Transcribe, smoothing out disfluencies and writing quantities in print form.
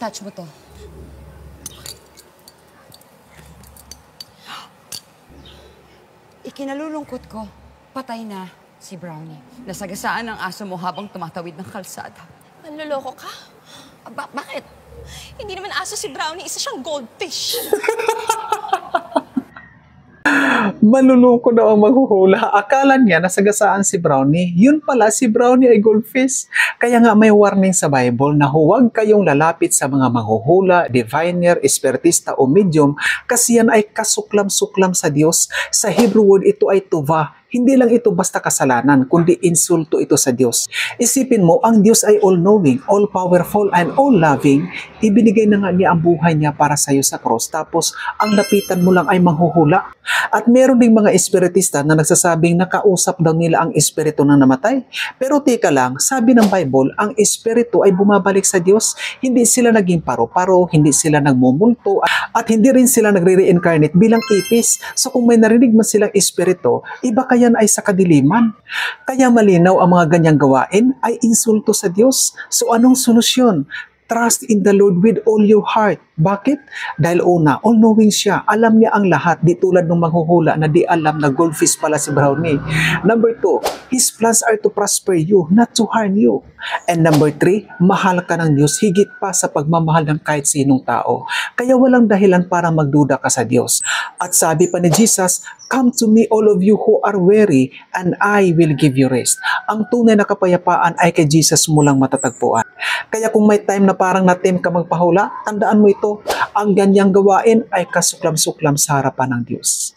Touch mo to. Ikinalulungkot ko, patay na si Brownie. Nasagasaan ang aso mo habang tumatawid ng kalsada. Manloloko ka? Bakit? Hindi naman aso si Brownie, isa siyang goldfish. Manluloko daw ang maghuhula. Akala niya nasagasaan si Brownie. Yun pala, si Brownie ay goldfish. Kaya nga may warning sa Bible na huwag kayong lalapit sa mga manghuhula, diviner, espiritista o medium kasi yan ay kasuklam-suklam sa Diyos. Sa Hebrew word, ito ay tuva. Hindi lang ito basta kasalanan, kundi insulto ito sa Diyos. Isipin mo, ang Diyos ay all-knowing, all-powerful, and all-loving. Ibinigay na nga niya ang buhay niya para sa iyo sa cross. Tapos, ang lapitan mo lang ay manghuhula. At meron ding mga espiritista na nagsasabing nakausap daw nila ang espiritu na namatay. Pero teka lang, sabi ng Bible, ang espiritu ay bumabalik sa Diyos. Hindi sila naging paro-paro, hindi sila nagmumulto, at hindi rin sila nagre-reincarnate bilang ipis. So kung may narinig man silang espiritu, iba kaya ay sa kadiliman. Kaya malinaw ang mga ganyang gawain ay insulto sa Diyos. So anong solusyon? Trust in the Lord with all your heart. Bakit? Dahil una, all-knowing siya. Alam niya ang lahat. Di tulad ng manghuhula na di alam na goldfish pala si Brownie. Number 2, His plans are to prosper you, not to harm you. And number 3, mahal ka ng Diyos higit pa sa pagmamahal ng kahit sinong tao. Kaya walang dahilan para magduda ka sa Diyos. At sabi pa ni Jesus, "Come to me all of you who are weary, and I will give you rest." Ang tunay na kapayapaan ay kay Jesus mo lang matatagpuan. Kaya kung may time na parang natim ka magpahula, tandaan mo ito, ang ganyang gawain ay kasuklam-suklam sa harapan ng Diyos.